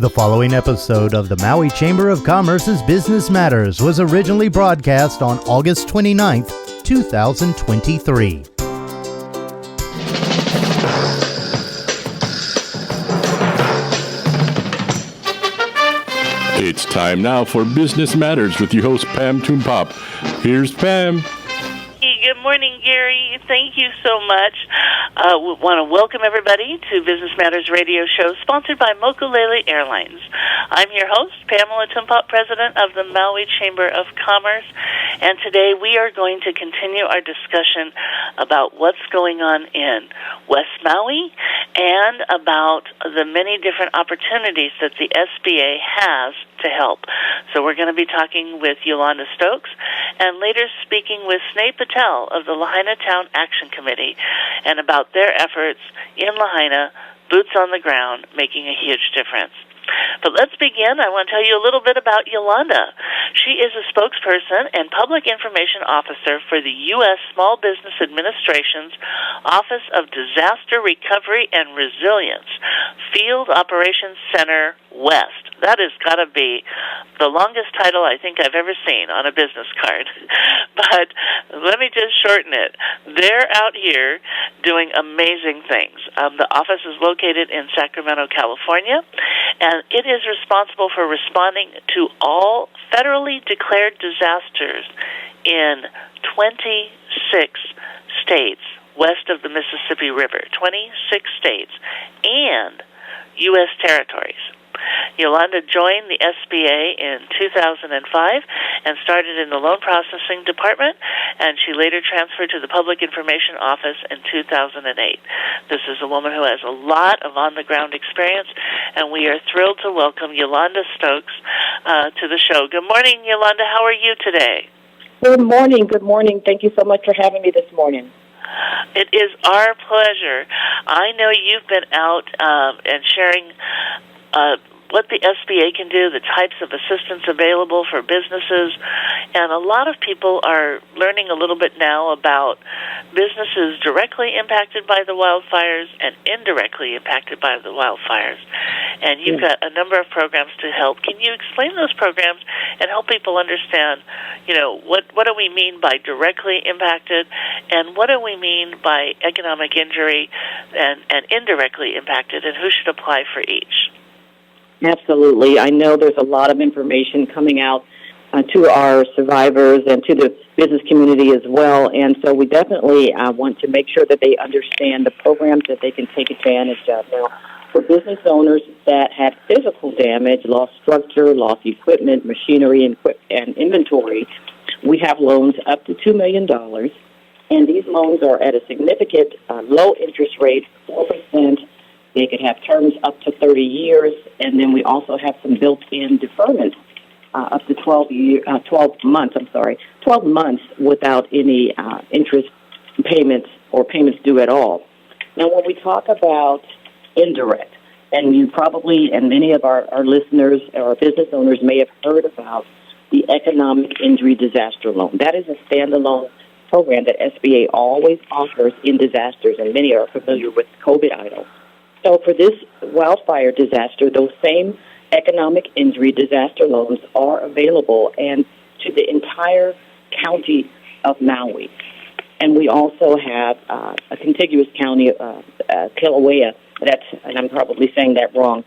The following episode of the Maui Chamber of Commerce's Business Matters was originally broadcast on August 29th, 2023. It's time now for Business Matters with your host, Pam Toonpop. Here's Pam. Good morning, Gary. Thank you so much. We want to welcome everybody to Business Matters Radio Show, sponsored by Mokulele Airlines. I'm your host, Pamela Toonpop, president of the Maui Chamber of Commerce, and today we are going to continue our discussion about what's going on in West Maui and about the many different opportunities that the SBA has to help. So we're going to be talking with Yolanda Stokes and later speaking with Patel of the Lahaina Town Action Committee and about their efforts in Lahaina, boots on the ground, making a huge difference. But let's begin. I want to tell you a little bit about Yolanda. She is a spokesperson and public information officer for the U.S. Small Business Administration's Office of Disaster Recovery and Resilience, Field Operations Center West. That has got to be the longest title I think I've ever seen on a business card. But let me just shorten it. They're out here doing amazing things. The office is located in Sacramento, California, and it is responsible for responding to all federally declared disasters in 26 states west of the Mississippi River, 26 states, and U.S. territories. Yolanda joined the SBA in 2005 and started in the loan processing department, and she later transferred to the Public Information Office in 2008. This is a woman who has a lot of on-the-ground experience, and we are thrilled to welcome Yolanda Stokes to the show. Good morning, Yolanda. How are you today? Good morning. Good morning. Thank you so much for having me this morning. It is our pleasure. I know you've been out and sharing what the SBA can do, the types of assistance available for businesses, and a lot of people are learning a little bit now about businesses directly impacted by the wildfires and indirectly impacted by the wildfires. And you've got a number of programs to help. Can you explain those programs and help people understand, what do we mean by directly impacted, and what do we mean by economic injury and indirectly impacted, and who should apply for each? Absolutely. I know there's a lot of information coming out to our survivors and to the business community as well, and so we definitely want to make sure that they understand the programs that they can take advantage of. Now, for business owners that had physical damage, lost structure, lost equipment, machinery, and inventory, we have loans up to $2 million, and these loans are at a significant low interest rate, 4%. They could have terms up to 30 years, and then we also have some built-in deferment up to 12 months without any interest payments or payments due at all. Now, when we talk about indirect, and you probably, and many of our listeners or business owners may have heard about the Economic Injury Disaster Loan. That is a standalone program that SBA always offers in disasters, and many are familiar with COVID-IDO. So for this wildfire disaster, those same economic injury disaster loans are available and to the entire county of Maui. And we also have a contiguous county, Kilauea, and I'm probably saying that wrong,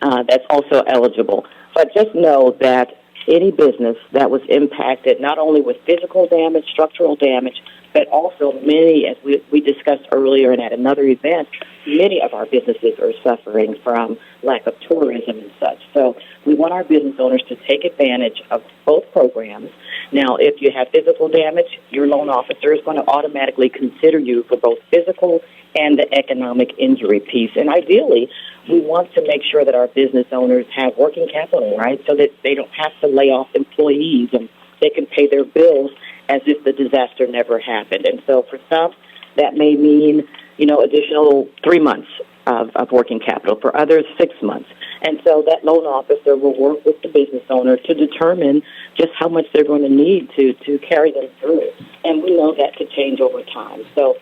that's also eligible. But just know that any business that was impacted not only with physical damage, structural damage, but also many, as we discussed earlier and at another event, many of our businesses are suffering from lack of tourism and such. So we want our business owners to take advantage of both programs. Now, if you have physical damage, your loan officer is going to automatically consider you for both physical and the economic injury piece. And ideally, we want to make sure that our business owners have working capital, right, so that they don't have to lay off employees and they can pay their bills as if the disaster never happened. And so for some, that may mean, additional 3 months of working capital. For others, 6 months. And so that loan officer will work with the business owner to determine just how much they're going to need to carry them through. And we know that could change over time. So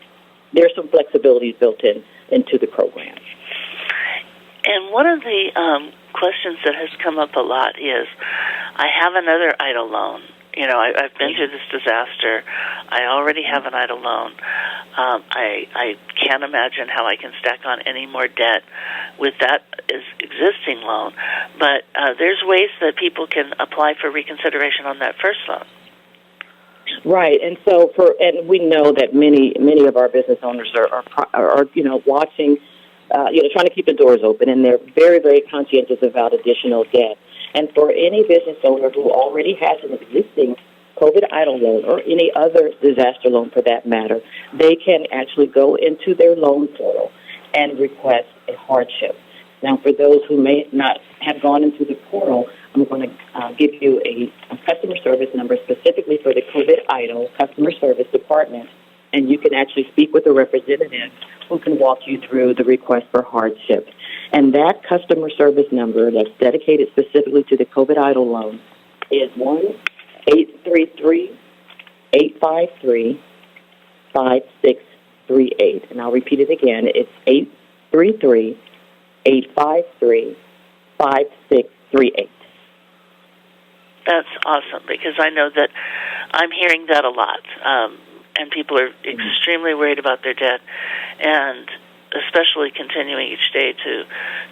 there's some flexibility built into the program. And one of the questions that has come up a lot is, I have another EIDL loan. You know, I've been through this disaster. I already have an EIDL loan. I can't imagine how I can stack on any more debt with that existing loan. But there's ways that people can apply for reconsideration on that first loan. Right, and so we know that many of our business owners are watching, trying to keep the doors open, and they're very, very conscientious about additional debt. And for any business owner who already has an existing COVID EIDL loan or any other disaster loan for that matter, they can actually go into their loan portal and request a hardship. Now, for those who may not have gone into the portal, I'm going to give you a customer service number specifically for the COVID EIDL customer service department, and you can actually speak with a representative who can walk you through the request for hardship. And that customer service number that's dedicated specifically to the COVID EIDL loan is 1-833-853-5638. And I'll repeat it again. It's 833-853-5638. That's awesome, because I know that I'm hearing that a lot. And people are extremely worried about their debt, and especially continuing each day to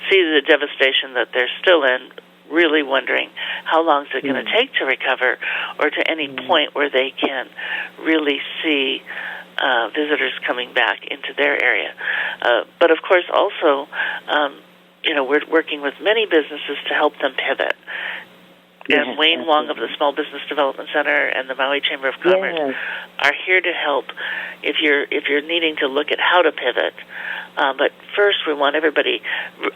see the devastation that they're still in, really wondering how long is it going to take to recover, or to any point where they can really see visitors coming back into their area. But of course also, we're working with many businesses to help them pivot. And Wayne Wong of the Small Business Development Center and the Maui Chamber of Commerce are here to help if you're needing to look at how to pivot. But first, we want everybody.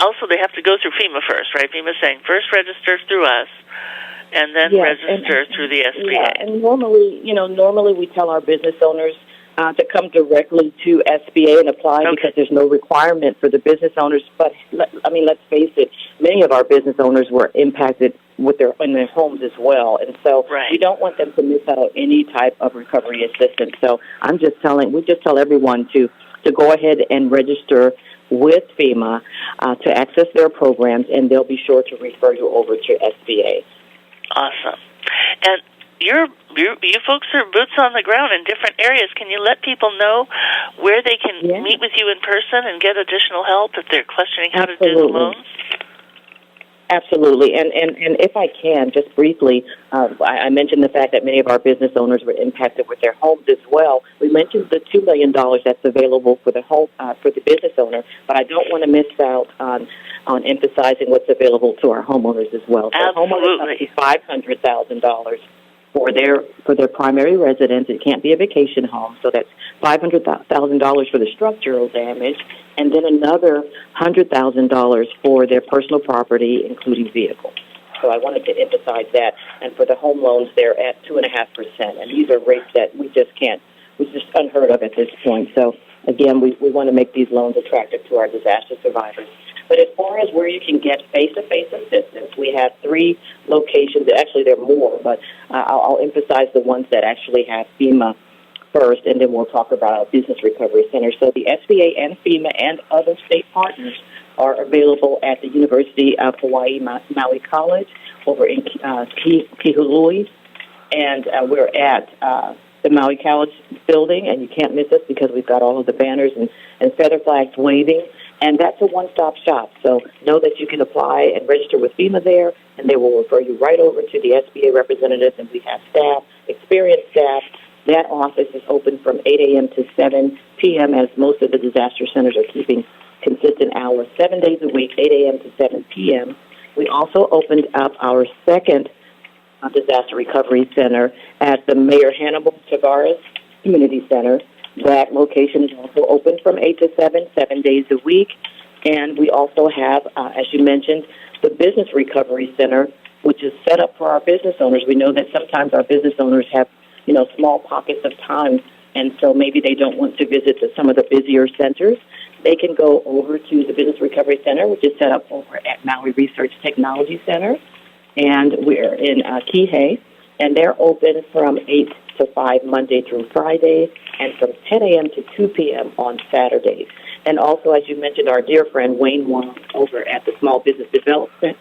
Also, they have to go through FEMA first, right? FEMA's saying first register through us, and then register through the SBA. Yeah, and normally we tell our business owners to come directly to SBA and apply because there's no requirement for the business owners. But let's face it, many of our business owners were impacted in their homes as well, and so we don't want them to miss out on any type of recovery assistance. So we just tell everyone to go ahead and register with FEMA to access their programs, and they'll be sure to refer you over to SBA. Awesome. And you folks are boots on the ground in different areas. Can you let people know where they can meet with you in person and get additional help if they're questioning how to do the loans? Absolutely. And if I can, just briefly, I mentioned the fact that many of our business owners were impacted with their homes as well. We mentioned the $2 million that's available for the home for the business owner, but I don't want to miss out on emphasizing what's available to our homeowners as well. So Absolutely. Homeowners up to $500,000 for their primary residence. It can't be a vacation home, so that's $500,000 for the structural damage, and then another $100,000 for their personal property, including vehicles. So I wanted to emphasize that. And for the home loans, they're at 2.5%, and these are rates that we just unheard of at this point. So again, we want to make these loans attractive to our disaster survivors. But as far as where you can get face-to-face assistance, we have 3 locations. Actually, there are more, but I'll emphasize the ones that actually have FEMA first, and then we'll talk about our business recovery center. So the SBA and FEMA and other state partners are available at the University of Hawaii Maui College over in Kihului, and we're at the Maui College building, and you can't miss us because we've got all of the banners and feather flags waving. And that's a one-stop shop. So know that you can apply and register with FEMA there, and they will refer you right over to the SBA representatives, and we have staff, experienced staff. That office is open from 8 a.m. to 7 p.m., as most of the disaster centers are keeping consistent hours, 7 days a week, 8 a.m. to 7 p.m. We also opened up our second disaster recovery center at the Mayor Hannibal Tavares Community Center. That location is also open from 8 to 7 days a week. And we also have, as you mentioned, the Business Recovery Center, which is set up for our business owners. We know that sometimes our business owners have, small pockets of time, and so maybe they don't want to visit some of the busier centers. They can go over to the Business Recovery Center, which is set up over at Maui Research Technology Center, and we're in Kihei, and they're open from 8 to 5 Monday through Friday, and from 10 a.m. to 2 p.m. on Saturdays. And also, as you mentioned, our dear friend Wayne Wong over at the Small Business Development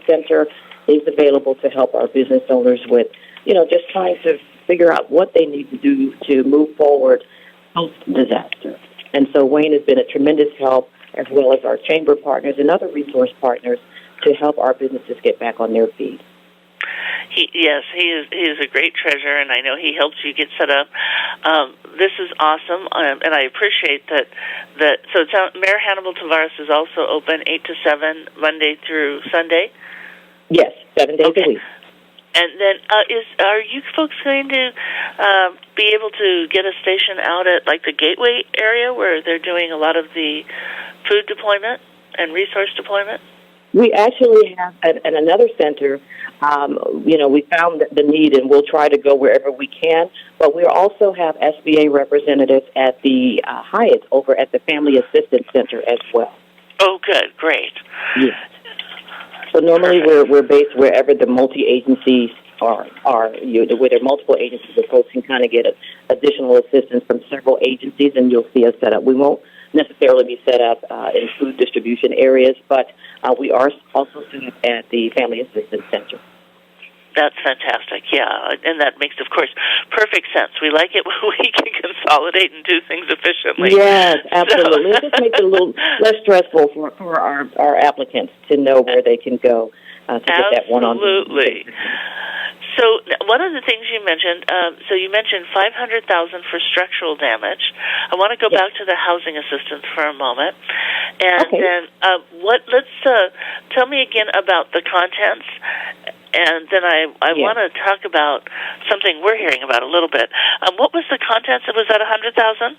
Center is available to help our business owners with, just trying to figure out what they need to do to move forward post-disaster. And so Wayne has been a tremendous help, as well as our chamber partners and other resource partners, to help our businesses get back on their feet. He is a great treasure, and I know he helps you get set up. This is awesome, and I appreciate that. So Mayor Hannibal Tavares is also open 8 to 7, Monday through Sunday? Yes, 7 days a week. And then are you folks going to be able to get a station out at, like, the Gateway area where they're doing a lot of the food deployment and resource deployment? We actually have another center. We found the need, and we'll try to go wherever we can. But we also have SBA representatives at the Hyatt over at the Family Assistance Center as well. Oh, good, great. Yes. So normally we're based wherever the multi-agencies are. Where there are multiple agencies, the folks can kind of get additional assistance from several agencies, and you'll see us set up. We won't necessarily be set up in food distribution areas, but we are also set up at the Family Assistance Center. That's fantastic, yeah, and that makes, of course, perfect sense. We like it when we can consolidate and do things efficiently. Yes, absolutely. It just makes it a little less stressful for our applicants to know where they can go to get that one-on-one. Absolutely. So one of the things you mentioned, you mentioned $500,000 for structural damage. I want to go back to the housing assistance for a moment, and then tell me again about the contents, and then I want to talk about something we're hearing about a little bit. What was the contents? It was at $100,000.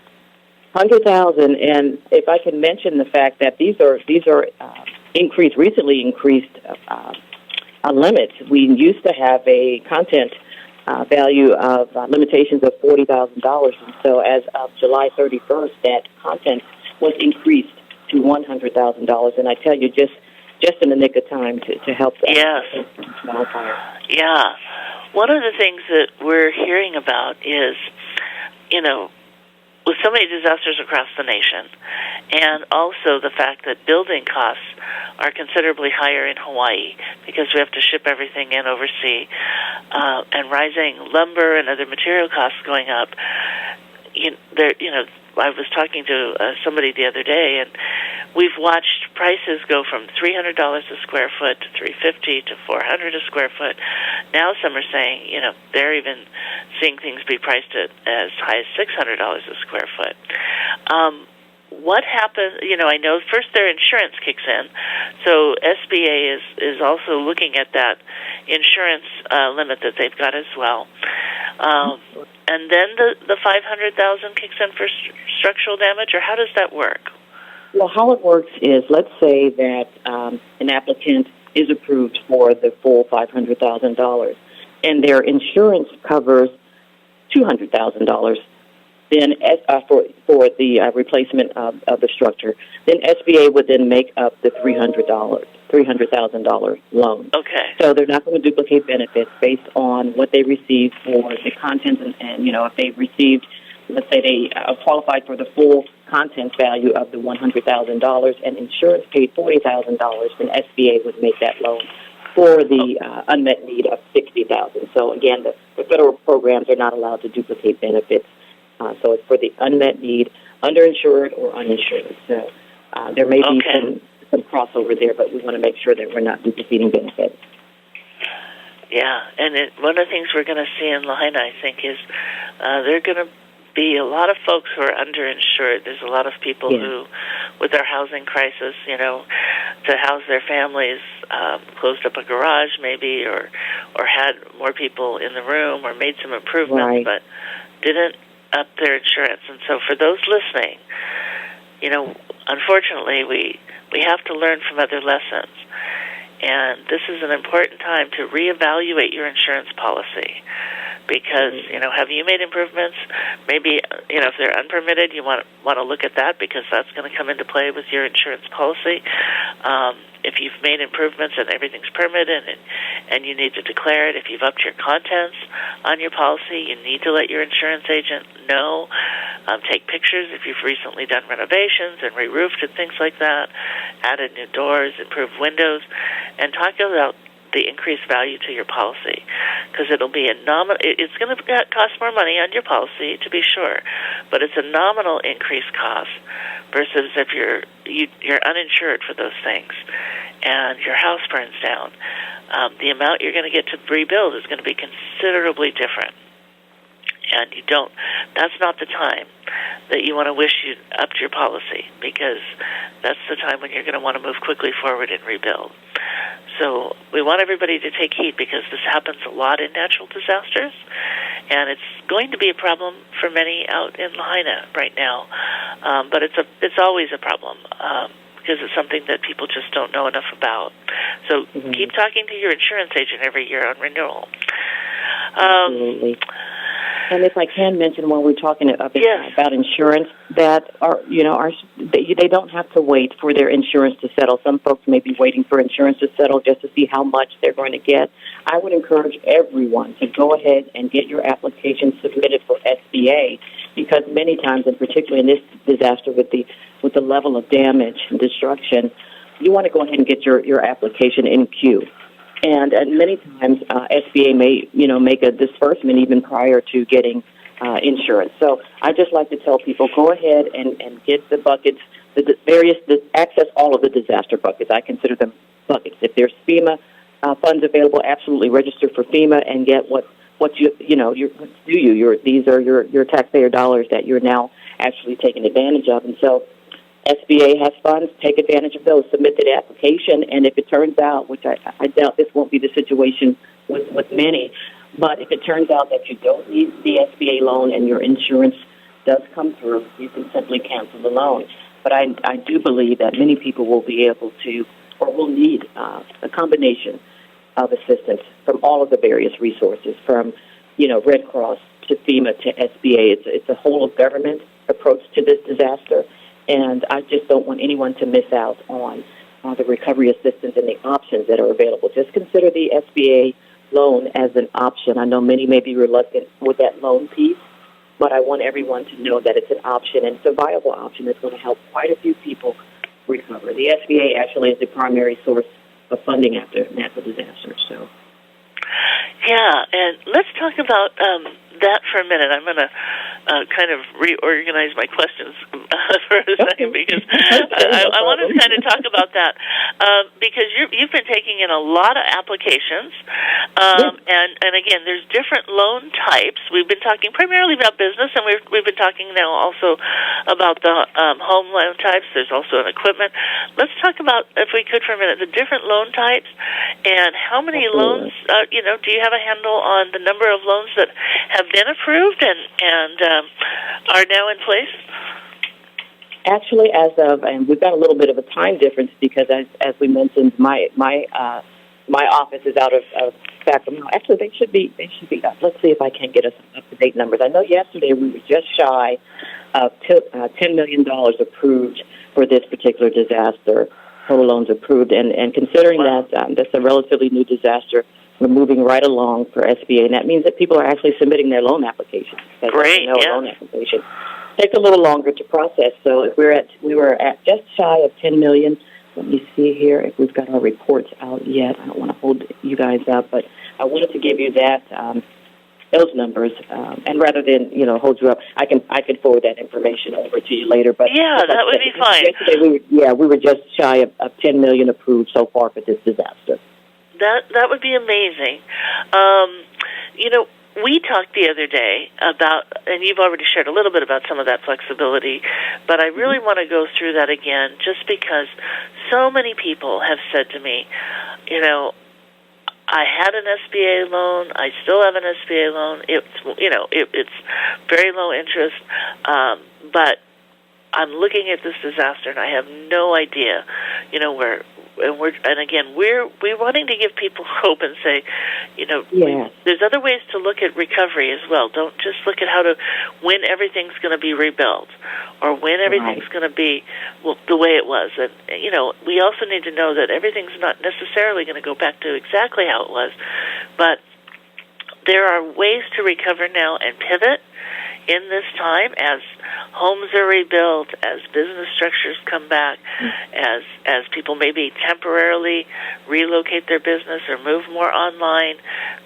100,000, and if I can mention the fact that these are recently increased. Limits. We used to have a content value of limitations of $40,000, and so as of July 31st, that content was increased to $100,000. And I tell you, just in the nick of time to help. Yes. Yeah. One of the things that we're hearing about is, with so many disasters across the nation, and also the fact that building costs are considerably higher in Hawaii because we have to ship everything in overseas, and rising lumber and other material costs going up. I was talking to somebody the other day, and we've watched prices go from $300 a square foot to $350 to $400 a square foot. Now some are saying, they're even seeing things be priced at as high as $600 a square foot. What happens? I know first their insurance kicks in, so SBA is also looking at that insurance limit that they've got as well. And then the $500,000 kicks in for structural damage, or how does that work? Well, how it works is, let's say that an applicant is approved for the full $500,000, and their insurance covers $200,000. Then for the replacement of the structure, then SBA would then make up the $300,000 loan. Okay. So they're not going to duplicate benefits based on what they received for the content, and if they've received, let's say they qualified for the full content value of the $100,000, and insurance paid $40,000, then SBA would make that loan for the unmet need of $60,000. So again, the federal programs are not allowed to duplicate benefits. So it's for the unmet need, underinsured or uninsured. So there may be some crossover there, but we want to make sure that we're not duplicating benefits. Yeah, and one of the things we're going to see in Lahaina, I think, is there are going to be a lot of folks who are underinsured. There's a lot of people who, with our housing crisis, to house their families, closed up a garage maybe, or had more people in the room, or made some improvements, but didn't up their insurance. And so for those listening, unfortunately, we have to learn from other lessons. And this is an important time to reevaluate your insurance policy because, have you made improvements? Maybe, if they're unpermitted, you want to look at that because that's going to come into play with your insurance policy. if you've made improvements and everything's permitted and you need to declare it, if you've upped your contents on your policy, you need to let your insurance agent know. Take pictures if you've recently done renovations and re-roofed and things like that, added new doors, improved windows, and talk about the increased value to your policy, because it'll be a nominal. It's going to cost more money on your policy, to be sure, but it's a nominal increased cost versus if you're uninsured for those things and your house burns down. The amount you're going to get to rebuild is going to be considerably different. And that's not the time that you want to wish you upped your policy, because that's the time when you're going to want to move quickly forward and rebuild. So we want everybody to take heed, because this happens a lot in natural disasters, and it's going to be a problem for many out in Lahaina right now. But it's always a problem, because it's something that people just don't know enough about. So keep talking to your insurance agent every year on renewal. Absolutely. And if I can mention, when we're talking about insurance, that they don't have to wait for their insurance to settle. Some folks may be waiting for insurance to settle just to see how much they're going to get. I would encourage everyone to go ahead and get your application submitted for SBA, because many times, and particularly in this disaster with the level of damage and destruction, you want to go ahead and get your application in queue. And many times, SBA may, make a disbursement even prior to getting insurance. So I just like to tell people, go ahead and get the buckets, access all of the disaster buckets. I consider them buckets. If there's FEMA funds available, absolutely register for FEMA and get these are your taxpayer dollars that you're now actually taking advantage of. And so SBA has funds, take advantage of those, submit the application, and if it turns out, which I doubt this won't be the situation with many, but if it turns out that you don't need the SBA loan and your insurance does come through, you can simply cancel the loan. But I do believe that many people will be able to, or will need a combination of assistance from all of the various resources, from Red Cross to FEMA to SBA. It's a whole of government approach to this disaster. And I just don't want anyone to miss out on the recovery assistance and the options that are available. Just consider the SBA loan as an option. I know many may be reluctant with that loan piece, but I want everyone to know that it's an option, and it's a viable option that's going to help quite a few people recover. The SBA actually is the primary source of funding after natural disasters. So, yeah, and let's talk about that for a minute. I'm going to kind of reorganize my questions for a second, because I want to kind of talk about that, because you've been taking in a lot of applications, and again, there's different loan types. We've been talking primarily about business, and we've been talking now also about the home loan types. There's also an equipment. Let's talk about, if we could for a minute, the different loan types and how many loans. Do you have a handle on the number of loans that have been approved and are now in place? Actually, and we've got a little bit of a time difference, because as we mentioned, my office is out of Sacramento. Actually, they should be up. Let's see if I can get us up-to-date numbers. I know yesterday we were just shy of $10 million approved for this particular disaster, total loans approved, and considering that that's a relatively new disaster, we're moving right along for SBA, and that means that people are actually submitting their loan applications. Great, loan application takes a little longer to process. So if we were at just shy of $10 million. Let me see here if we've got our reports out yet. I don't want to hold you guys up, but I wanted to give you those numbers, and rather than hold you up, I could forward that information over to you later. But yeah, that would be fine. Yesterday we were just shy of $10 million approved so far for this disaster. That would be amazing. We talked the other day about, and you've already shared a little bit about some of that flexibility, but I really want to go through that again, just because so many people have said to me, I had an SBA loan, I still have an SBA loan. It's very low interest, but I'm looking at this disaster and I have no idea, we're wanting to give people hope and say, there's other ways to look at recovery as well. Don't just look at when everything's going to be rebuilt, or when everything's going to be the way it was. And we also need to know that everything's not necessarily going to go back to exactly how it was, but there are ways to recover now and pivot in this time as homes are rebuilt, as business structures come back, as people maybe temporarily relocate their business or move more online.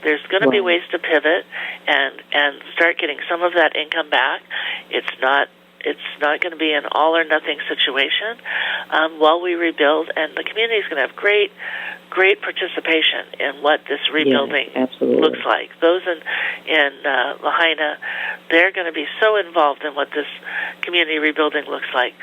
There's going to be ways to pivot and start getting some of that income back. It's not going to be an all or nothing situation while we rebuild, and the community is going to have great participation in what this rebuilding looks like. Those in Lahaina, they're going to be so involved in what this community rebuilding looks like.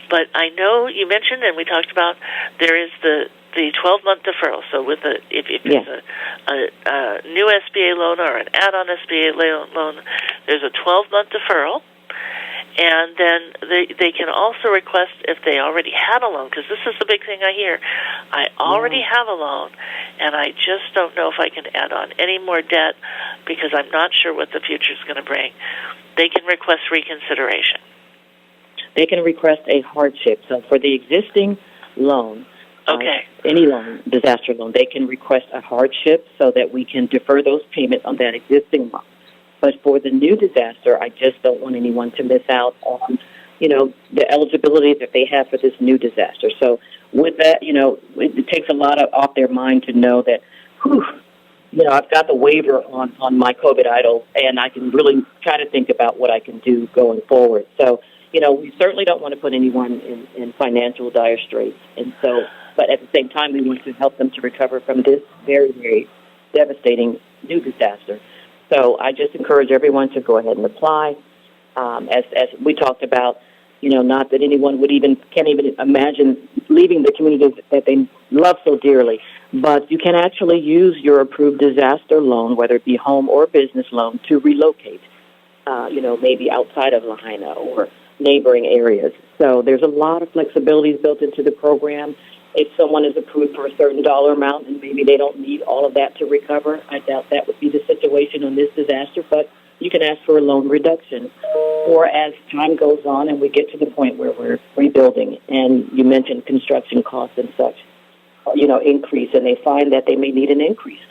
But I know you mentioned, and we talked about, there is the 12-month deferral. So if it's a new SBA loan or an add-on SBA loan, there's a 12-month deferral. And then they can also request if they already had a loan, because this is the big thing I hear. I already have a loan, and I just don't know if I can add on any more debt because I'm not sure what the future is going to bring. They can request reconsideration. They can request a hardship. So for the existing loan, any loan, disaster loan, they can request a hardship so that we can defer those payments on that existing loan. But for the new disaster, I just don't want anyone to miss out on, the eligibility that they have for this new disaster. So with that, it takes a lot off their mind to know that, I've got the waiver on my COVID EIDL, and I can really try to think about what I can do going forward. So, we certainly don't want to put anyone in financial dire straits. And so, but at the same time, we want to help them to recover from this very, very devastating new disaster. So I just encourage everyone to go ahead and apply. As we talked about, not that anyone can't even imagine leaving the community that they love so dearly, but you can actually use your approved disaster loan, whether it be home or business loan, to relocate, maybe outside of Lahaina or neighboring areas. So there's a lot of flexibilities built into the program. If someone is approved for a certain dollar amount and maybe they don't need all of that to recover, I doubt that would be the situation on this disaster, but you can ask for a loan reduction. Or as time goes on and we get to the point where we're rebuilding, and you mentioned construction costs and such, increase, and they find that they may need an increase.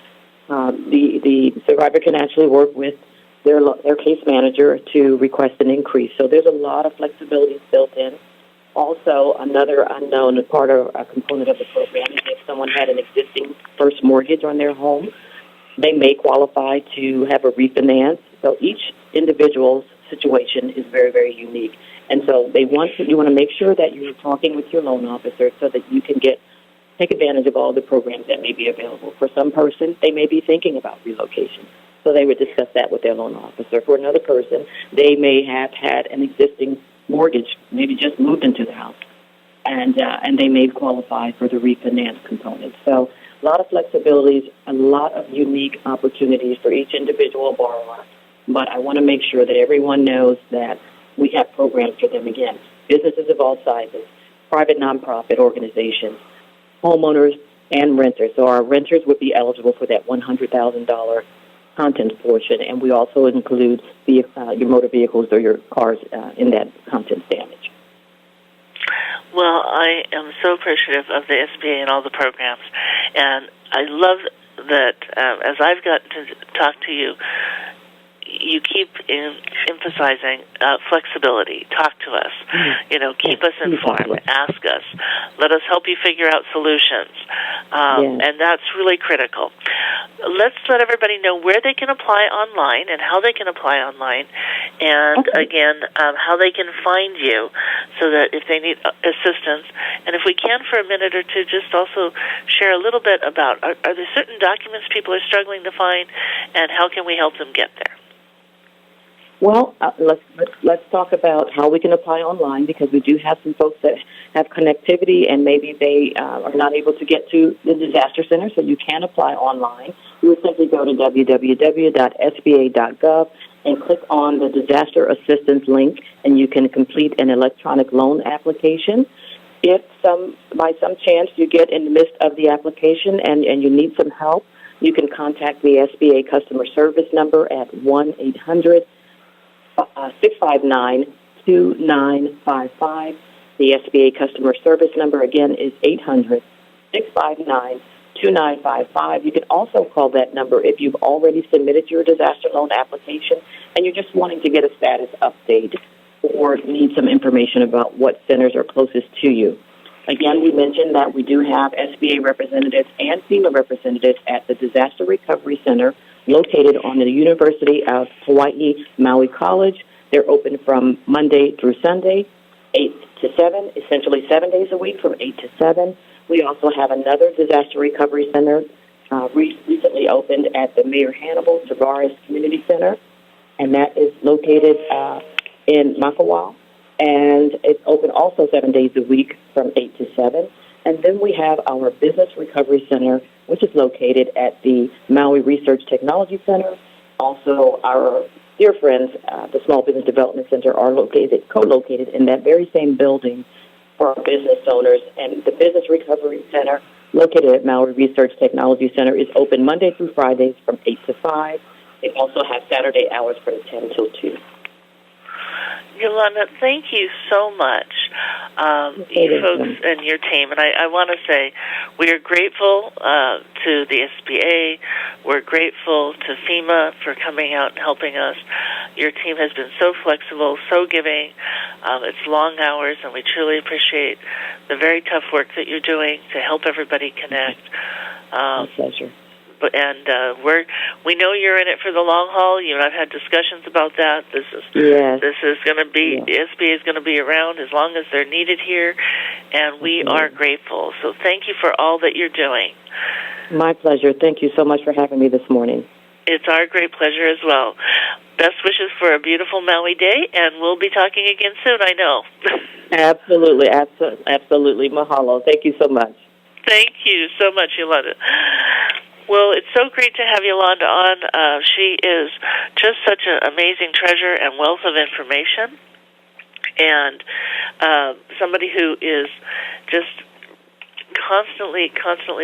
The survivor can actually work with their case manager to request an increase. So there's a lot of flexibility built in. Also, another unknown part of a component of the program is if someone had an existing first mortgage on their home, they may qualify to have a refinance. So each individual's situation is very, very unique. And so you want to make sure that you're talking with your loan officer so that you can take advantage of all the programs that may be available. For some person, they may be thinking about relocation. So they would discuss that with their loan officer. For another person, they may have had an existing mortgage, maybe just moved into the house, and they may qualify for the refinance component. So a lot of flexibilities, a lot of unique opportunities for each individual borrower. But I want to make sure that everyone knows that we have programs for them again. Businesses of all sizes, private nonprofit organizations, homeowners, and renters. So our renters would be eligible for that $100,000 contents portion, and we also include your motor vehicles or your cars in that contents damage. Well, I am so appreciative of the SBA and all the programs, and I love that as I've gotten to talk to you, you keep emphasizing flexibility. Talk to us. Keep us informed. Ask us. Let us help you figure out solutions. And that's really critical. Let's let everybody know where they can apply online and how they can apply online. And, again, how they can find you so that if they need assistance. And if we can for a minute or two, just also share a little bit about are there certain documents people are struggling to find, and how can we help them get there? Well, let's talk about how we can apply online, because we do have some folks that have connectivity and maybe they are not able to get to the disaster center, so you can apply online. You would simply go to www.sba.gov and click on the disaster assistance link, and you can complete an electronic loan application. if by some chance you get in the midst of the application and you need some help, you can contact the SBA customer service number at 1-800-659-2955. The SBA customer service number, again, is 800-659-2955. You can also call that number if you've already submitted your disaster loan application and you're just wanting to get a status update or need some information about what centers are closest to you. Again, we mentioned that we do have SBA representatives and FEMA representatives at the Disaster Recovery Center located on the University of Hawaii Maui College. They're open from Monday through Sunday, 8 to 7, essentially 7 days a week from 8 to 7. We also have another Disaster Recovery Center recently opened at the Mayor Hannibal Tavares Community Center, and that is located in Makawa. And it's open also 7 days a week from 8 to 7. And then we have our Business Recovery Center, which is located at the Maui Research Technology Center. Also, our dear friends, the Small Business Development Center, are co-located in that very same building for our business owners. And the Business Recovery Center, located at Maui Research Technology Center, is open Monday through Fridays from 8 to 5. They also have Saturday hours from 10 till 2. Yolanda, thank you so much, you folks and your team. And I want to say we are grateful to the SBA. We're grateful to FEMA for coming out and helping us. Your team has been so flexible, so giving. It's long hours, and we truly appreciate the very tough work that you're doing to help everybody connect. My pleasure. And we know you're in it for the long haul. You and I've had discussions about that. This is going to be, the SBA is going to be around as long as they're needed here, and we are grateful. So thank you for all that you're doing. My pleasure. Thank you so much for having me this morning. It's our great pleasure as well. Best wishes for a beautiful Maui day, and we'll be talking again soon, I know. Absolutely. Mahalo. Thank you so much. Thank you so much, Yolanda. Well, it's so great to have Yolanda on. She is just such an amazing treasure and wealth of information, and somebody who is just constantly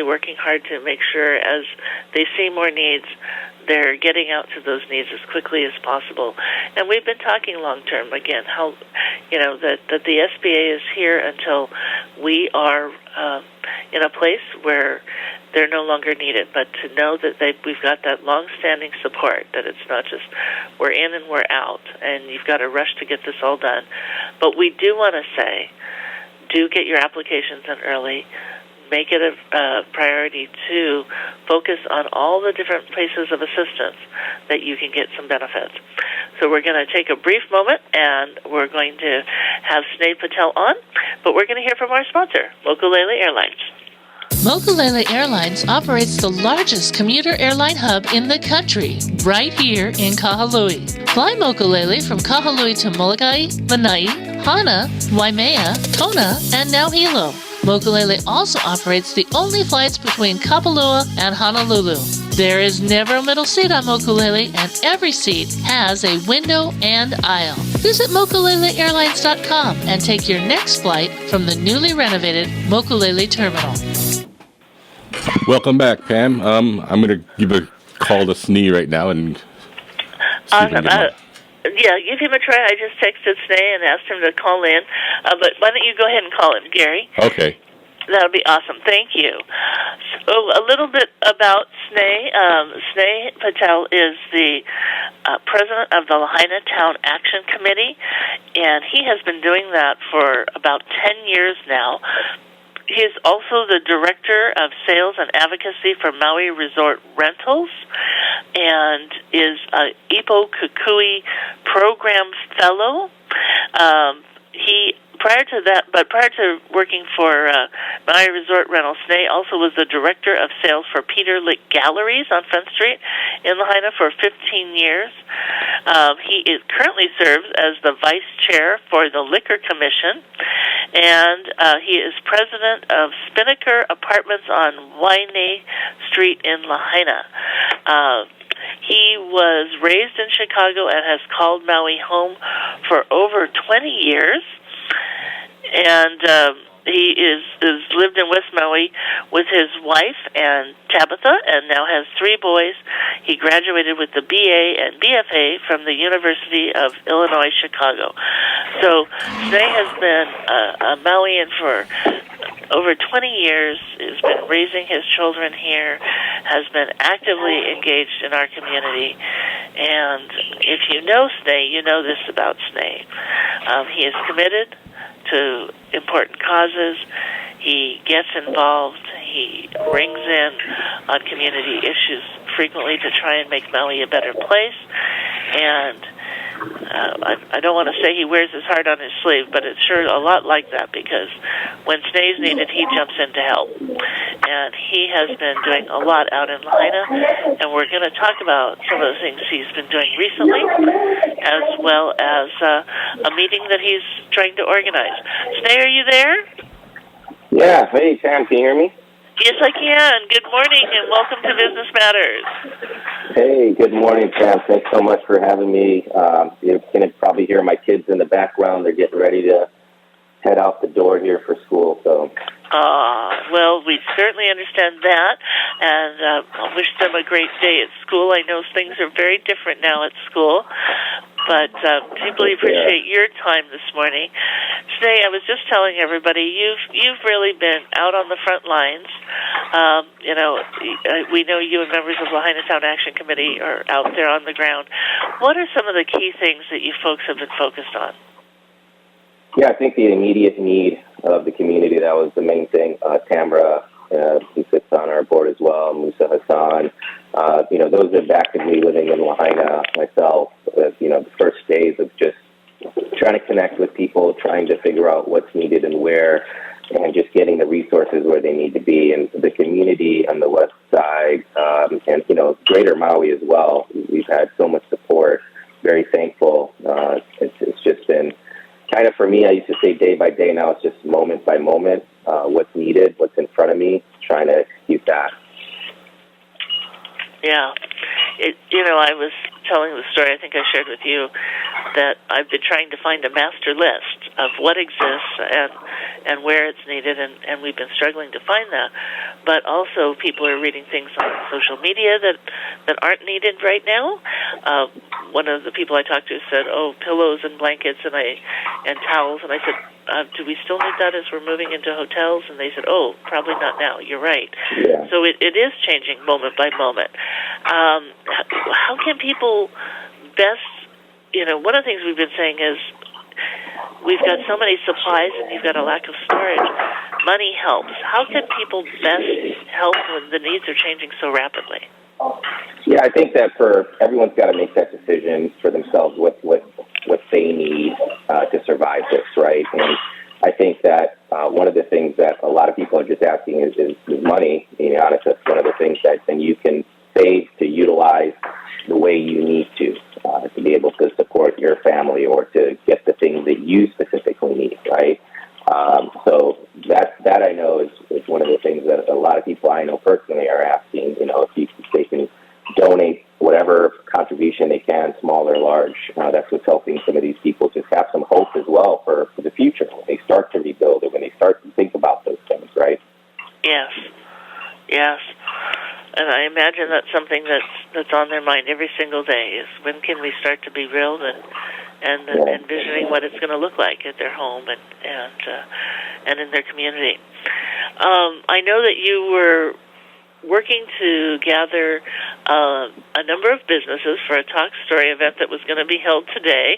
working hard to make sure as they see more needs, they're getting out to those needs as quickly as possible. And we've been talking long-term, again, how, that the SBA is here until we are in a place where they're no longer needed, but to know that we've got that long-standing support, that it's not just we're in and we're out, and you've got to rush to get this all done. But we do want to say, do get your applications in early. Make it a priority to focus on all the different places of assistance that you can get some benefits. So we're going to take a brief moment, and we're going to have Sneh Patel on, but we're going to hear from our sponsor, Mokulele Airlines. Mokulele Airlines operates the largest commuter airline hub in the country, right here in Kahului. Fly Mokulele from Kahului to Molokai, Lanai, Hana, Waimea, Kona, and now Hilo. Mokulele also operates the only flights between Kapalua and Honolulu. There is never a middle seat on Mokulele, and every seat has a window and aisle. Visit mokuleleairlines.com and take your next flight from the newly renovated Mokulele Terminal. Welcome back, Pam. I'm going to give a call to Sneh right now and see if I can get him on. Yeah, give him a try. I just texted Sneh and asked him to call in. But why don't you go ahead and call him, Gary? Okay. That would be awesome. Thank you. So a little bit about Sneh. Sneh Patel is the president of the Lahaina Town Action Committee, and he has been doing that for about 10 years now. He is also the Director of Sales and Advocacy for Maui Resort Rentals and is a Ipo Kukui Program Fellow. Prior to working for Maui Resort Rentals, Sneh also was the Director of Sales for Peter Lick Galleries on Front Street in Lahaina for 15 years. He currently serves as the Vice Chair for the Liquor Commission, and he is President of Spinnaker Apartments on Wainea Street in Lahaina. He was raised in Chicago and has called Maui home for over 20 years. And is lived in West Maui with his wife and Tabitha, and now has 3 boys. He graduated with the BA and BFA from the University of Illinois, Chicago. So Snee has been a Mauian for over 20 years, has been raising his children here, has been actively engaged in our community. And if you know Snee, you know this about Snee. He is committed to important causes. He gets involved. He rings in on community issues frequently to try and make Maui a better place. And I don't want to say he wears his heart on his sleeve, but it's sure a lot like that, because when Snee's needed, he jumps in to help. And he has been doing a lot out in Lahaina, and we're going to talk about some of the things he's been doing recently, as well as a meeting that he's trying to organize. Snee, are you there? Yeah. Hey, Sam, can you hear me? Yes, I can. Good morning, and welcome to Business Matters. Hey, good morning, Sam. Thanks so much for having me. You can probably hear my kids in the background. They're getting ready to head out the door here for school. So. Well, we certainly understand that, and I wish them a great day at school. I know things are very different now at school, but deeply appreciate your time this morning. Today, I was just telling everybody, you've really been out on the front lines. We know you and members of Lahaina Town Action Committee are out there on the ground. What are some of the key things that you folks have been focused on? Yeah, I think the immediate need of the community, that was the main thing. Tamara, who sits on our board as well, Musa Hassan, those are actively living in Lahaina, myself, the first days of just trying to connect with people, trying to figure out what's needed and where, and just getting the resources where they need to be. And the community on the west side, and greater Maui as well, we've had so much support, very thankful. It's just been kind of, for me, I used to say day by day. Now it's just moment by moment, what's needed, what's in front of me, trying to execute that. Yeah. I was telling the story, I think I shared with you, that I've been trying to find a master list of what exists and where it's needed, and we've been struggling to find that. But also, people are reading things on social media that aren't needed right now. One of the people I talked to said, pillows and blankets and towels, and I said, do we still need that as we're moving into hotels? And they said, probably not now. You're right. Yeah. So it is changing moment by moment. How can people best, one of the things we've been saying is we've got so many supplies and you've got a lack of storage. Money helps. How can people best help when the needs are changing so rapidly? Yeah, I think that everyone's got to make that decision for themselves, what they need to survive this, right? And I think that one of the things that a lot of people are just asking is money. Being honest, that's one of the things that then you can save to utilize the way you need to be able to support your family or to get the things that you specifically need, right? So that I know is one of the things that a lot of people I know personally are asking, if they can donate whatever contribution they can, small or large. That's what's helping some of these people just have some hope as well for the future when they start to rebuild or when they start to think about those things, right? Yes. And I imagine that's something that's on their mind every single day is when can we start to be real and envisioning what it's going to look like at their home and in their community. I know that you were working to gather a number of businesses for a talk story event that was going to be held today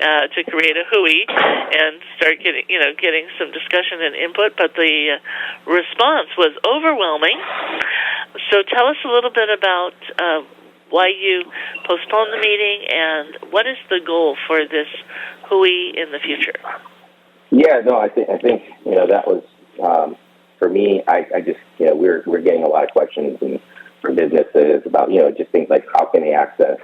to create a hui and start getting some discussion and input, but the response was overwhelming. So tell us a little bit about why you postponed the meeting and what is the goal for this hui in the future? Yeah, no, I think that was for me. I just we're getting a lot of questions from businesses about just things like how can they access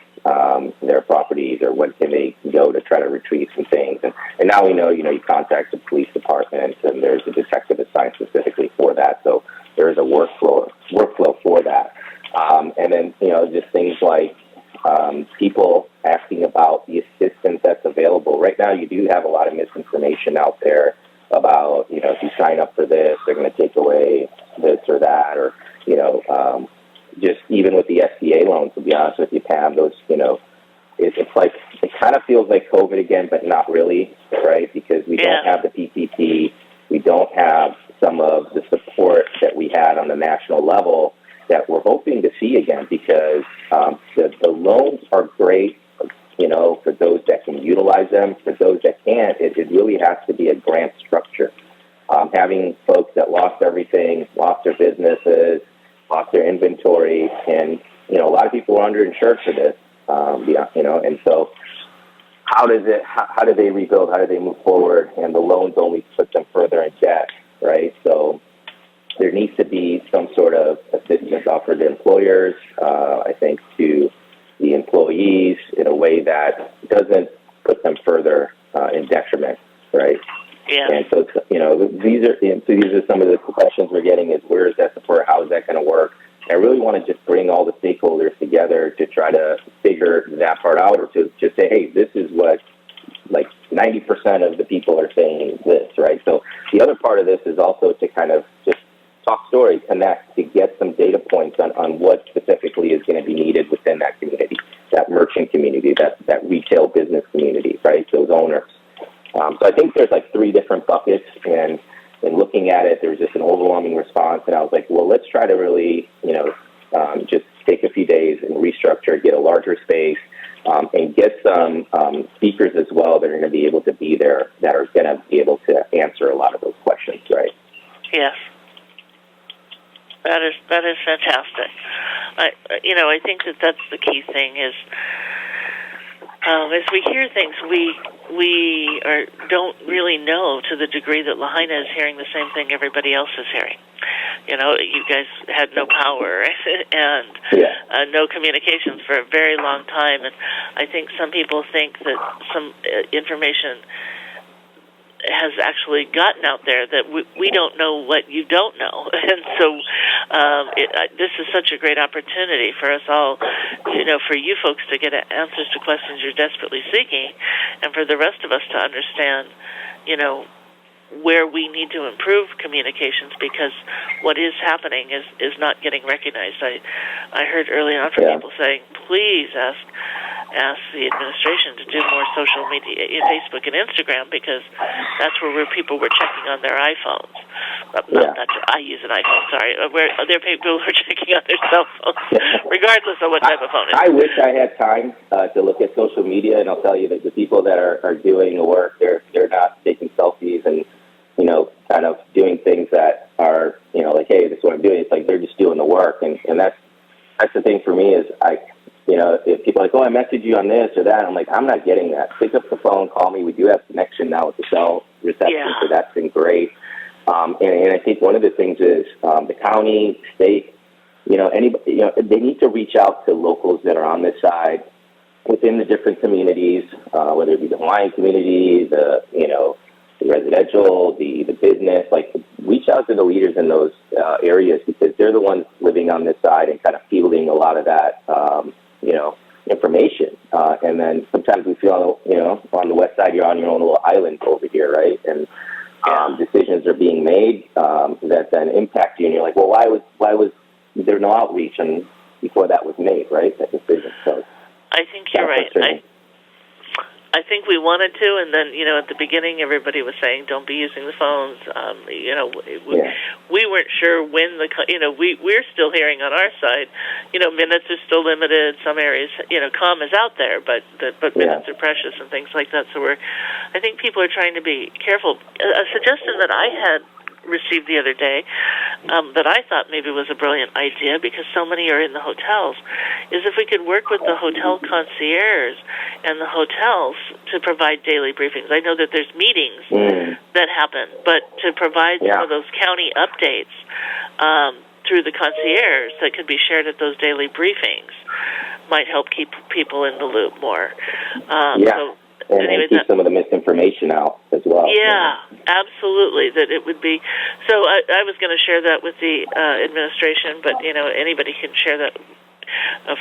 their properties or when can they go to try to retrieve some things, and now we know you contact the police department and there's a detective assigned specifically for that, so there is a workflow for that, and then just things like people asking about the assistance that's available right now. You do have a lot of misinformation out there about if you sign up just even with the SBA loans, to be honest with you, Pam, those, it's like, it kind of feels like COVID again, but not really, right? Because we don't have the PPP. We don't have some of the support that we had on the national level that we're hoping to see again, because the loans are great, for those that can utilize them. For those that can't, it really has to be a grant structure. Having folks that lost everything, lost their businesses, lost their inventory, and, a lot of people are underinsured for this, and so how do they rebuild? How do they move forward? And the loans only put them further in debt, right? So there needs to be some sort of assistance offered to employers, I think, to the employees in a way that doesn't put them further in detriment, right? Yeah. And so, these are some of the questions we're getting is, where is that support? How is that going to work? And I really want to just bring all the stakeholders together to try to figure that part out, or to just say, hey, this is what, like, 90% of the people are saying this, right? So the other part of this is also to kind of just talk story, connect, to get some data points on what specifically is going to be needed within that community, that merchant community, that retail business community, right? Those owners. So I think there's like 3 different buckets, and in looking at it, there was just an overwhelming response, and I was like, well, let's try to really, just take a few days and restructure, get a larger space, and get some speakers as well that are going to be able to be there, that are going to be able to answer a lot of those questions, right? Yes. That is fantastic. I think that's the key thing is, as we hear things, we don't really know to the degree that Lahaina is hearing the same thing everybody else is hearing. You guys had no power and no communications for a very long time, and I think some people think that some information has actually gotten out there that we don't know what you don't know. And so this is such a great opportunity for us all, for you folks to get answers to questions you're desperately seeking, and for the rest of us to understand, where we need to improve communications, because what is happening is not getting recognized. I heard early on from people saying, please ask the administration to do more social media, Facebook and Instagram, because that's where people were checking on their iPhones. I use an iPhone, sorry. Where there people who are checking on their cell phones, regardless of what type of phone it is. I wish I had time to look at social media, and I'll tell you that the people that are doing the work, they're not taking selfies and, kind of doing things that are, like, hey, this is what I'm doing. It's like they're just doing the work, and that's the thing for me is if people are like, oh, I messaged you on this or that, I'm like, I'm not getting that. Pick up the phone, call me. We do have connection now with the cell reception, so that's been great. And I think one of the things is the county, state, anybody, they need to reach out to locals that are on this side within the different communities, whether it be the Hawaiian community, the residential, the business, like, reach out to the leaders in those areas, because they're the ones living on this side and kind of fielding a lot of that, information. And then sometimes we feel, on the west side, you're on your own little island over here, right? And decisions are being made that then impact you, and you're like, well, why was there no outreach and before that was made, right? That decision. So I think you're right. I think we wanted to, and then, at the beginning, everybody was saying, don't be using the phones. We weren't sure when we're still hearing on our side, minutes are still limited. Some areas, comm is out there, but minutes are precious and things like that. So I think people are trying to be careful. A suggestion that I had received the other day that I thought maybe was a brilliant idea, because so many are in the hotels, is if we could work with the hotel concierge and the hotels to provide daily briefings. I know that there's meetings that happen, but to provide some of those county updates through the concierge that could be shared at those daily briefings might help keep people in the loop more. And keep some of the misinformation out as well. Yeah, absolutely. That it would be. So I was going to share that with the administration, but anybody can share that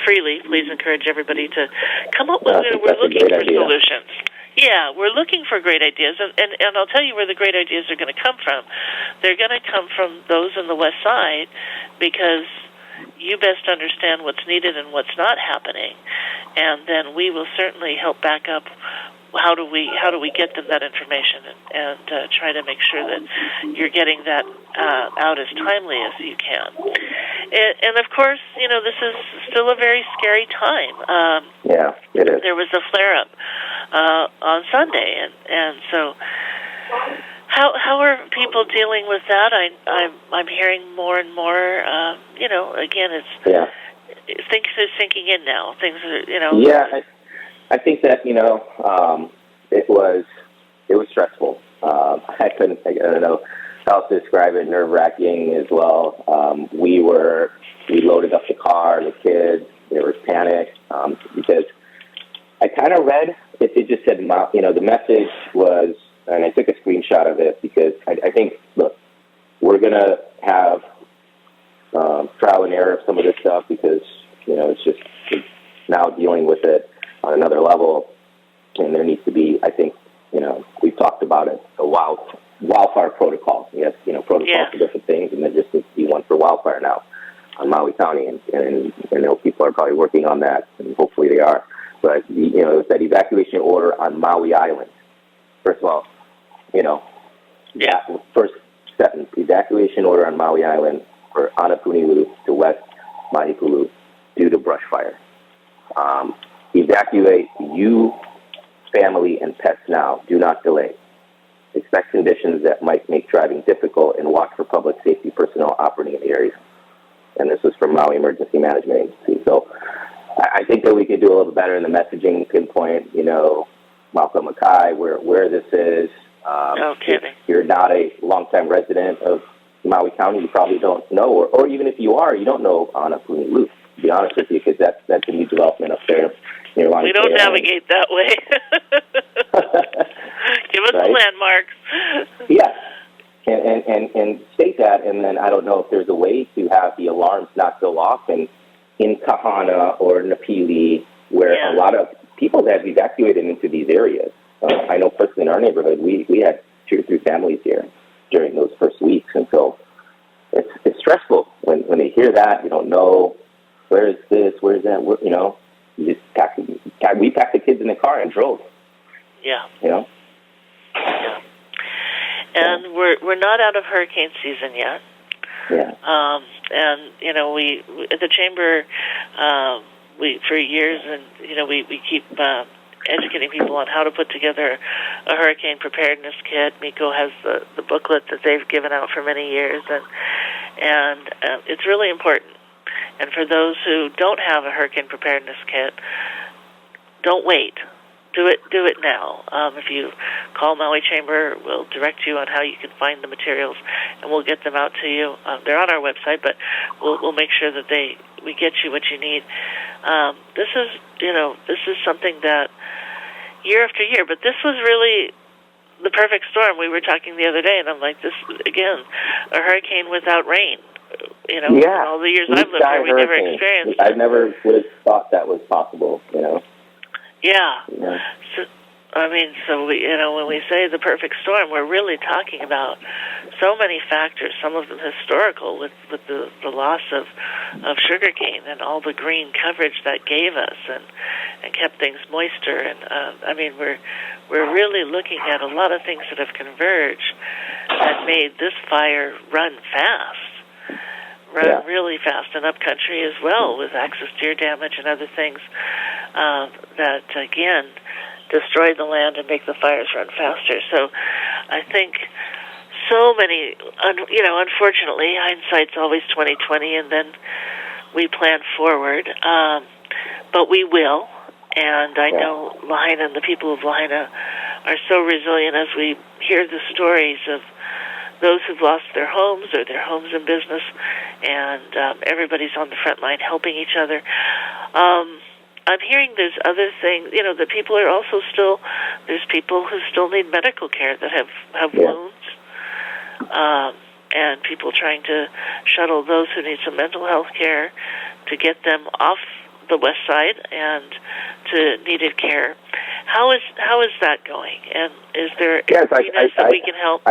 freely. Please encourage everybody to come up with. We're looking for solutions. Yeah, we're looking for great ideas, and I'll tell you where the great ideas are going to come from. They're going to come from those on the west side, because you best understand what's needed and what's not happening, and then we will certainly help back up. How do we get them that information and try to make sure that you're getting that out as timely as you can. And of course, this is still a very scary time. Yeah, it is. There was a flare-up on Sunday, and so how are people dealing with that? I'm hearing more and more. Again, things are sinking in now. Things are, Yeah. I think that it was stressful. I don't know how to describe it. Nerve-wracking as well. We loaded up the car, the kids. There was panic because I kind of read it just said the message was, and I took a screenshot of it because I think we're gonna have trial and error of some of this stuff because it's now dealing with it on another level, and there needs to be, I think, we've talked about it, a wildfire protocol. Yes, protocols for different things, and there just needs to be one for wildfire now on Maui County, and people are probably working on that, and hopefully they are. But it's that evacuation order on Maui Island. First of all, first sentence: evacuation order on Maui Island for Anapunilu to West Mahipulu due to brush fire. Evacuate you, family, and pets now. Do not delay. Expect conditions that might make driving difficult and watch for public safety personnel operating in the area. And this is from Maui Emergency Management Agency. So I think that we could do a little better in the messaging, pinpoint, Malcolm Mackay, where this is. No kidding. If you're not a longtime resident of Maui County, you probably don't know, or even if you are, you don't know Anapunilu. To be honest with you, because that's a new development up there. We don't navigate that way. Give us the landmarks. Yeah, and state that, and then I don't know if there's a way to have the alarms not go off in Kahana or Napili, where a lot of people have evacuated into these areas. I know personally in our neighborhood, we had 2 or 3 families here during those first weeks, and so it's stressful when they hear that. You don't know. Where is this? Where is that? You just we packed the kids in the car and drove. Yeah. Yeah. And we're not out of hurricane season yet. Yeah. And we at the chamber, we for years, and we keep educating people on how to put together a hurricane preparedness kit. Miko has the booklet that they've given out for many years, and it's really important. And for those who don't have a hurricane preparedness kit, don't wait. Do it now. If you call Maui Chamber, we'll direct you on how you can find the materials, and we'll get them out to you. They're on our website, but we'll make sure that we get you what you need. This is something that year after year, but this was really the perfect storm. We were talking the other day, and I'm like, this again, a hurricane without rain. In all the years I've lived here, we never experienced it. I never would have thought that was possible, Yeah. So when we say the perfect storm, we're really talking about so many factors, some of them historical with the loss of sugarcane and all the green coverage that gave us and kept things moister. And we're really looking at a lot of things that have converged and made this fire run really fast and up country as well, with access deer damage and other things that, again, destroy the land and make the fires run faster. So I think so many, unfortunately, hindsight's always 20/20, and then we plan forward. But we will, and I know Lahaina and the people of Lahaina are so resilient as we hear the stories of those who've lost their homes or their homes and business, and everybody's on the front line helping each other. I'm hearing there's other things, that people are also there's people who still need medical care that have wounds, and people trying to shuttle those who need some mental health care to get them off the west side and to needed care. How is that going? And is there areas that we can help?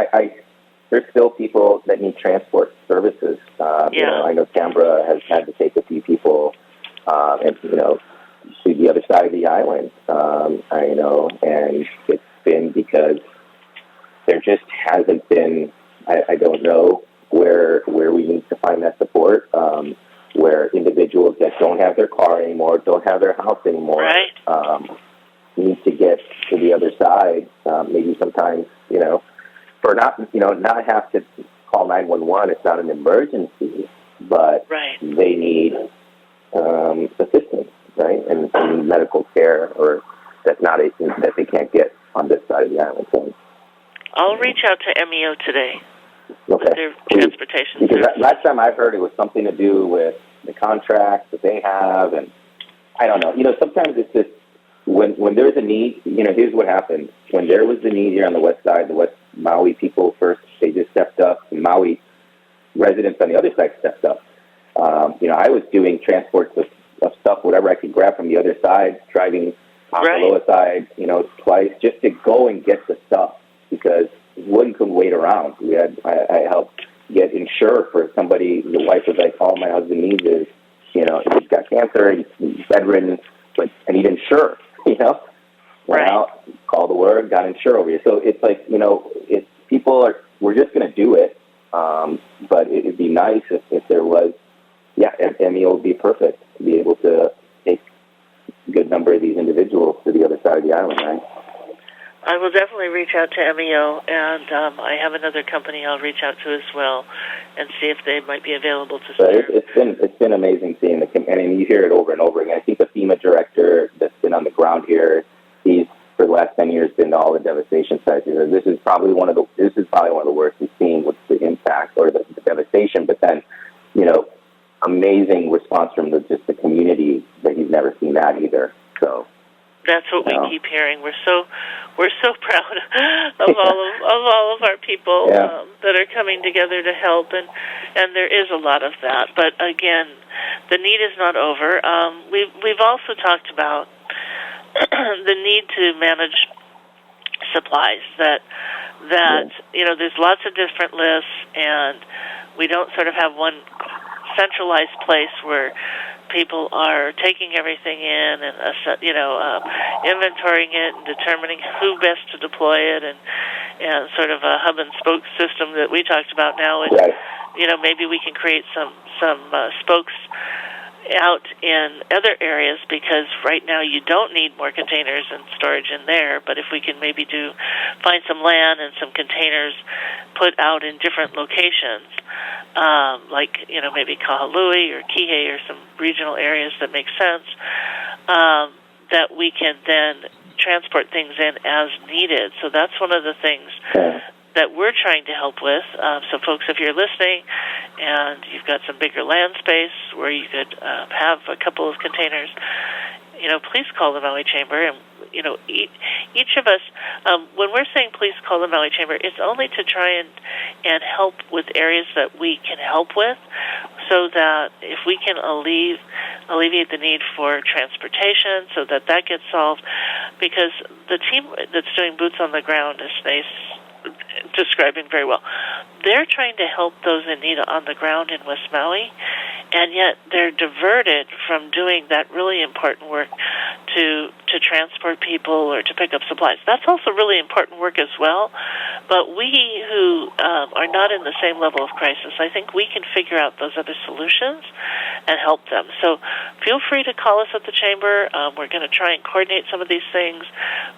there's still people that need transport services. I know Canberra has had to take a few people, to the other side of the island. And it's been because there just hasn't been. I don't know where we need to find that support. Where individuals that don't have their car anymore, don't have their house anymore, right. Need to get to the other side. Maybe sometimes, for not have to call 911. It's not an emergency, but they need assistance, right, and medical care, or that they can't get on this side of the island. So, I'll reach out to MEO today. Okay. With their transportation because service. Last time I heard it was something to do with the contracts that they have, and I don't know. Sometimes it's just when there's a need. Here's what happened. When there was the need here on the west side, the West Maui people first, they just stepped up. The Maui residents on the other side stepped up. I was doing transports of stuff, whatever I could grab from the other side, driving on the lower side, twice, just to go and get the stuff, because one couldn't wait around. I helped get insured for somebody. The wife was like, all my husband needs is, he's got cancer, he's bedridden, but I need insurance, Went out, called the word, got insured over here. So it's like, we're just going to do it. But it'd be nice if there was, MEO would be perfect to be able to take a good number of these individuals to the other side of the island, right? I will definitely reach out to MEO, and I have another company I'll reach out to as well, and see if they might be available to serve. It's been amazing seeing and you hear it over and over again. I think the FEMA director that's been on the ground here, he's for the last 10 years been to all the devastation sites. This is probably one of the worst we've seen with the impact or the devastation. But then, amazing response from just the community that he's never seen that either. So. That's what we keep hearing. We're so proud of all of our people that are coming together to help, and there is a lot of that. But again, the need is not over. We've also talked about the need to manage supplies. That there's lots of different lists, and we don't sort of have one centralized place where people are taking everything in and inventorying it and determining who best to deploy it, and sort of a hub and spoke system that we talked about now. And maybe we can create some spokes out in other areas, because right now you don't need more containers and storage in there. But if we can maybe find some land and some containers put out in different locations, like maybe Kahului or Kihei or some regional areas that make sense, that we can then transport things in as needed. So that's one of the things that we're trying to help with. So folks, if you're listening and you've got some bigger land space where you could have a couple of containers, please call the Maui Chamber. And each of us, when we're saying please call the Maui Chamber, it's only to try and help with areas that we can help with, so that if we can alleviate the need for transportation, so that gets solved. Because the team that's doing boots on the ground, as they describing very well, they're trying to help those in need on the ground in West Maui, and yet they're diverted from doing that really important work to transport people or to pick up supplies. That's also really important work as well, but we who are not in the same level of crisis, I think we can figure out those other solutions and help them. So feel free to call us at the Chamber. We're going to try and coordinate some of these things.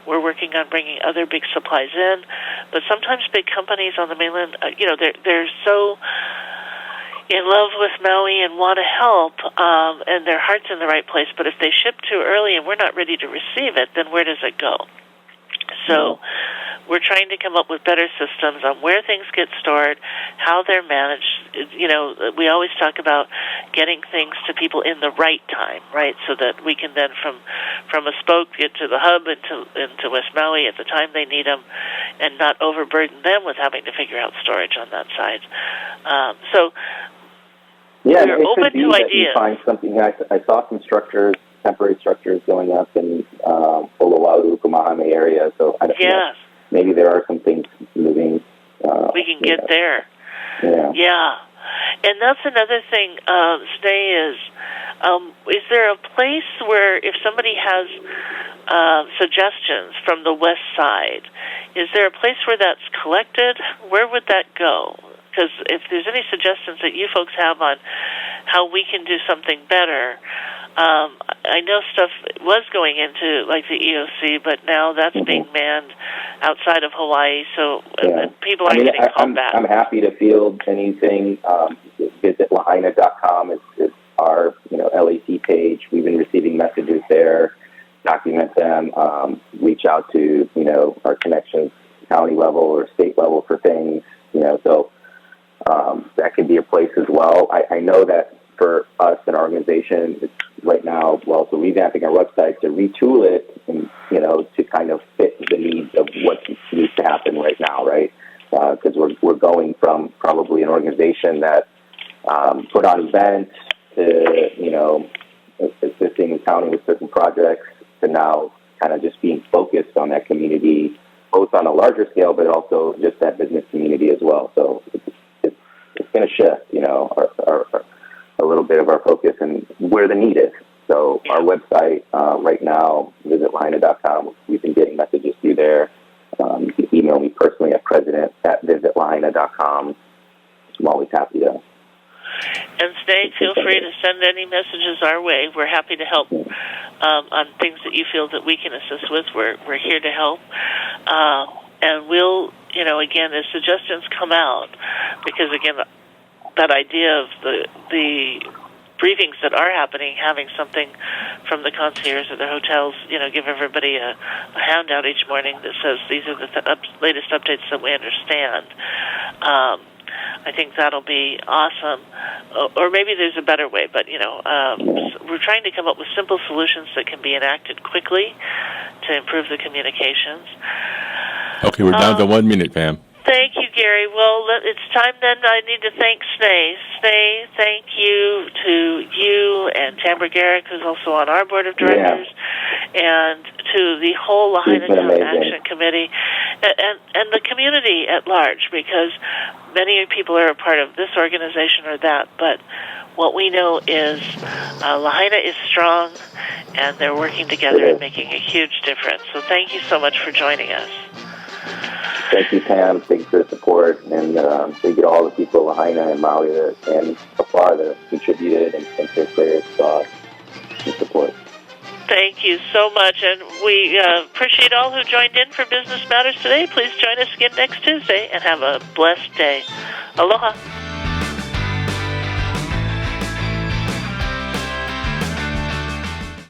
We're working on bringing other big supplies in, but sometimes big companies on the mainland, they're so in love with Maui and want to help, and their heart's in the right place. But if they ship too early and we're not ready to receive it, then where does it go? So we're trying to come up with better systems on where things get stored, how they're managed. We always talk about getting things to people in the right time, right? So that we can then from a spoke get to the hub into West Maui at the time they need them, and not overburden them with having to figure out storage on that side. We're open to ideas. You find something. I saw some structures, temporary structures going up in Olowalu, Kumahame area. So maybe there are some things moving we can get there. Yeah. Yeah. And that's another thing, Snay, is there a place where if somebody has suggestions from the west side, is there a place where that's collected? Where would that go? Because if there's any suggestions that you folks have on how we can do something better, I know stuff was going into like the EOC, but now that's being manned outside of Hawaii, so people are getting called back. I'm happy to field anything. Visit Lahaina.com. It's our LAC page. We've been receiving messages there. Document them. Reach out to our connections, county level or state level for things. So that could be a place as well. I know that for us and our organization, it's right now, we're also revamping our website to retool it and, to kind of fit the needs of what needs to happen right now, right? Because we're going from probably an organization that put on events to, assisting the county with certain projects to now kind of just being focused on that community, both on a larger scale, but also just that business community as well. So it's going to shift, a little bit of our focus and where the need is. So our website right now, visit Lahaina.com. We've been getting messages through there. You can email me personally at president@visitlahaina.com. I'm always happy to. And Snay, feel free to send any messages our way. We're happy to help on things that you feel that we can assist with. We're here to help. And we'll, again, as suggestions come out, because, again, that idea of the briefings that are happening, having something from the concierge at the hotels, give everybody a handout each morning that says these are the latest updates that we understand. I think that'll be awesome. Or maybe there's a better way, but, we're trying to come up with simple solutions that can be enacted quickly to improve the communications. Okay, we're down to 1 minute, Pam. Thank you, Gary. Well, it's time then. I need to thank Snay. Snay, thank you to you and Tamara Garrick, who's also on our board of directors, and to the whole Lahaina Town Action Committee, and the community at large, because many people are a part of this organization or that, but what we know is Lahaina is strong, and they're working together and making a huge difference. So thank you so much for joining us. Thank you, Pam. Thanks for the support, and thank you to all the people of Lahaina and Maui and so far that have contributed and sent their thoughts and support. Thank you so much, and we appreciate all who joined in for Business Matters today. Please join us again next Tuesday, and have a blessed day. Aloha.